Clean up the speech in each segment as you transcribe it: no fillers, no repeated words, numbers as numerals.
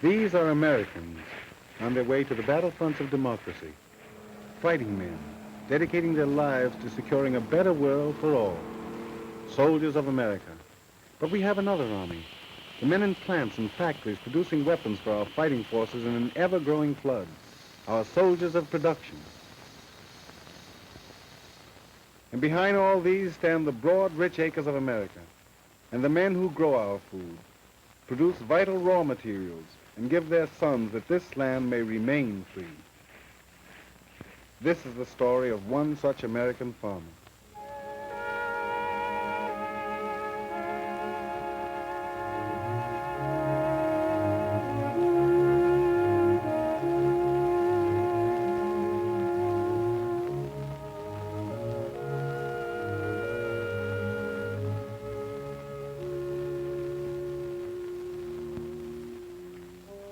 These are Americans on their way to the battlefronts of democracy, fighting men, dedicating their lives to securing a better world for all, soldiers of America. But we have another army, the men in plants and factories producing weapons for our fighting forces in an ever-growing flood, our soldiers of production. And behind all these stand the broad, rich acres of America, and the men who grow our food, produce vital raw materials, and give their sons that this land may remain free. This is the story of one such American farmer.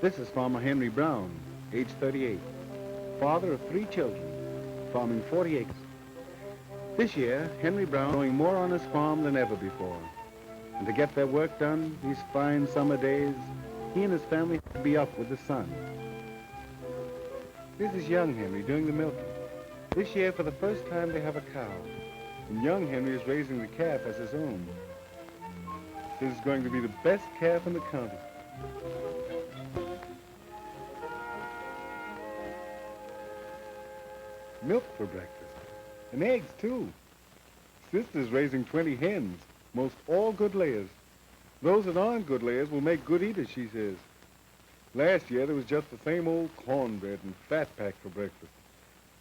This is Farmer Henry Browne, age 38, father of 3 children, farming 40 acres. This year, Henry Browne is growing more on his farm than ever before. And to get their work done, these fine summer days, he and his family have to be up with the sun. This is young Henry doing the milking. This year, for the first time, they have a cow. And young Henry is raising the calf as his own. This is going to be the best calf in the county. Milk for breakfast, and eggs, too. Sister's raising 20 hens, most all good layers. Those that aren't good layers will make good eaters, she says. Last year, there was just the same old cornbread and fat pack for breakfast.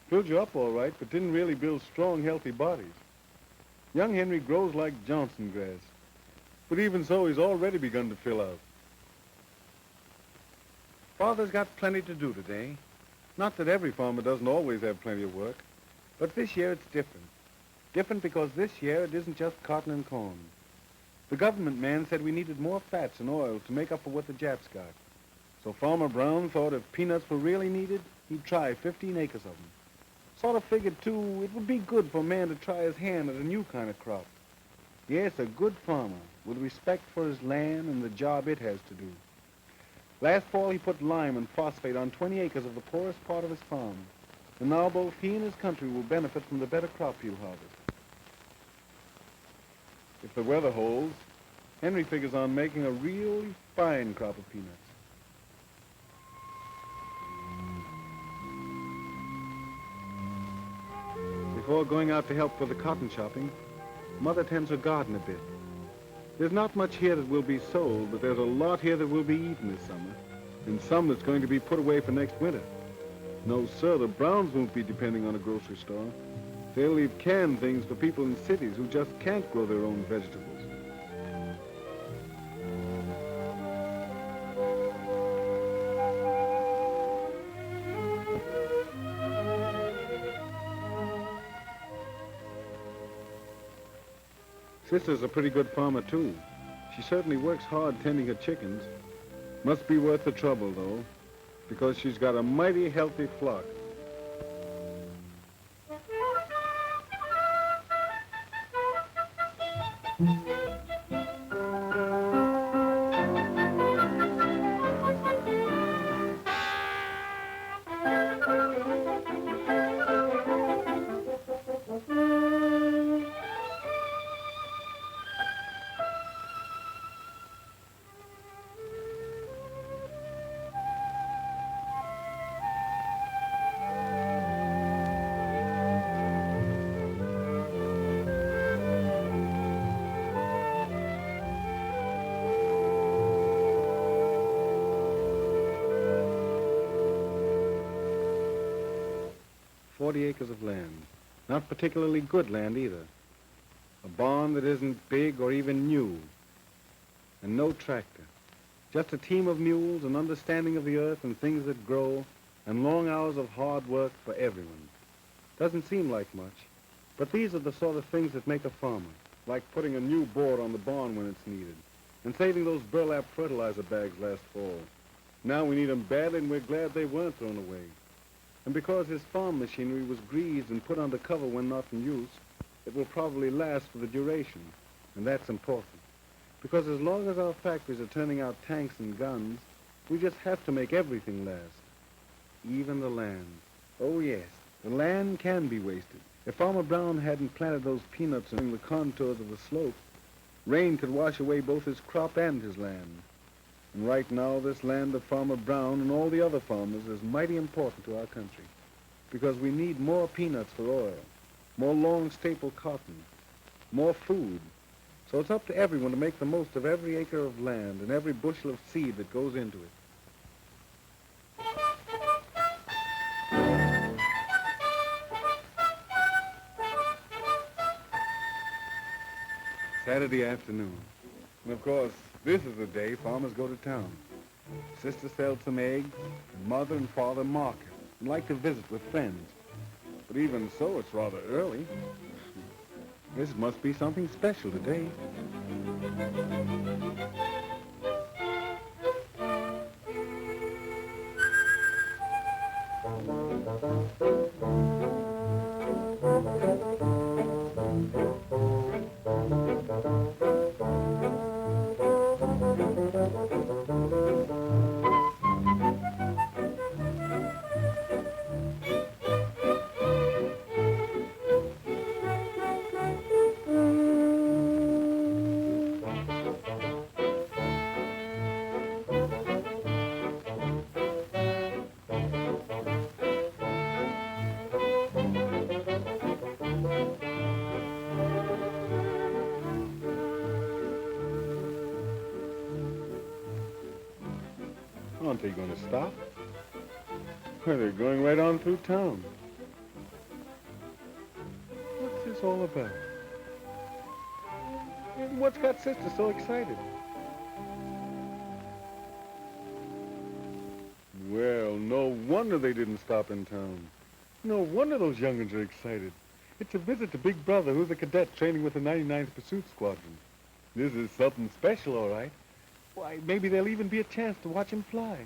Filled you up all right, but didn't really build strong, healthy bodies. Young Henry grows like Johnson grass, but even so, he's already begun to fill out. Father's got plenty to do today. Not that every farmer doesn't always have plenty of work, but this year it's different. Different because this year it isn't just cotton and corn. The government man said we needed more fats and oil to make up for what the Japs got. So Farmer Browne thought if peanuts were really needed, he'd try 15 acres of them. Sort of figured, too, it would be good for a man to try his hand at a new kind of crop. Yes, a good farmer with respect for his land and the job it has to do. Last fall, he put lime and phosphate on 20 acres of the poorest part of his farm. And now both he and his country will benefit from the better crop he'll harvest. If the weather holds, Henry figures on making a really fine crop of peanuts. Before going out to help with the cotton chopping, Mother tends her garden a bit. There's not much here that will be sold, but there's a lot here that will be eaten this summer, and some that's going to be put away for next winter. No, sir, the Browns won't be depending on a grocery store. They'll leave canned things for people in cities who just can't grow their own vegetables. Sister's a pretty good farmer, too. She certainly works hard tending her chickens. Must be worth the trouble, though, because she's got a mighty healthy flock. "40 acres of land. Not particularly good land either. A barn that isn't big or even new. And no tractor. Just a team of mules, an understanding of the earth and things that grow, and long hours of hard work for everyone. Doesn't seem like much, but these are the sort of things that make a farmer. like putting a new board on the barn when it's needed, and saving those burlap fertilizer bags last fall. Now we need them badly, and we're glad they weren't thrown away. And because his farm machinery was greased and put under cover when not in use, it will probably last for the duration, and that's important. Because as long as our factories are turning out tanks and guns, we just have to make everything last. Even the land. Oh, yes, the land can be wasted. If Farmer Browne hadn't planted those peanuts along the contours of the slope, rain could wash away both his crop and his land. And right now, this land of Farmer Browne and all the other farmers is mighty important to our country, because we need more peanuts for oil, more long staple cotton, more food. So it's up to everyone to make the most of every acre of land and every bushel of seed that goes into it. Saturday afternoon. And of course, this is the day farmers go to town. Sister sells some eggs, and Mother and Father market and like to visit with friends. But even so, it's rather early. This must be something special today. Aren't they going to stop? Well, they're going right on through town. What's this all about? What's got Sister so excited? Well, no wonder they didn't stop in town. No wonder those young'uns are excited. It's a visit to Big Brother, who's a cadet training with the 99th Pursuit Squadron. This is something special, all right. Why, maybe there'll even be a chance to watch him fly.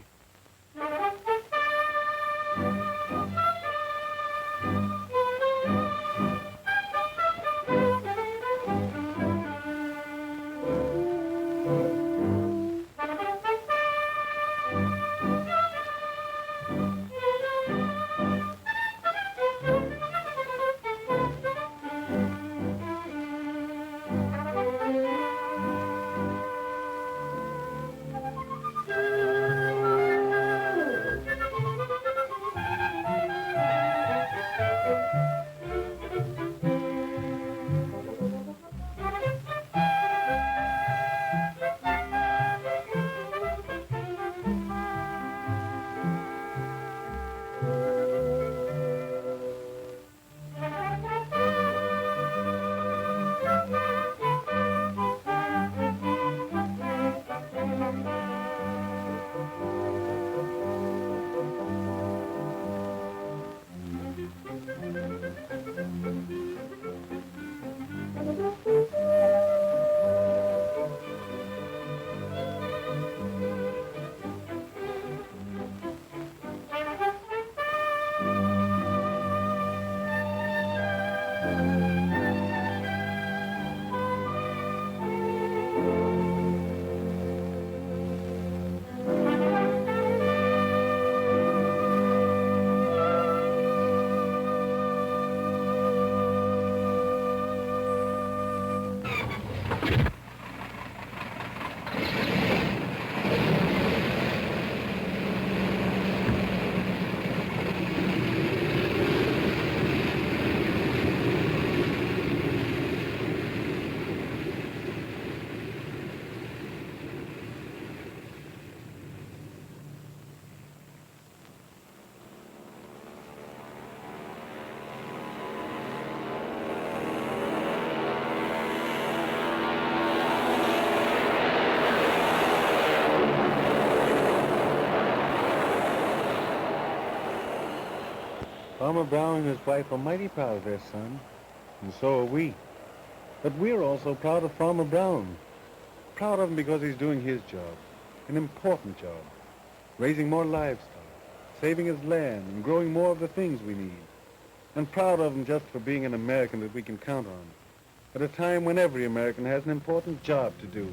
Farmer Browne and his wife are mighty proud of their son, and so are we. But we're also proud of Farmer Browne. Proud of him because he's doing his job, an important job, raising more livestock, saving his land, and growing more of the things we need. And proud of him just for being an American that we can count on, at a time when every American has an important job to do.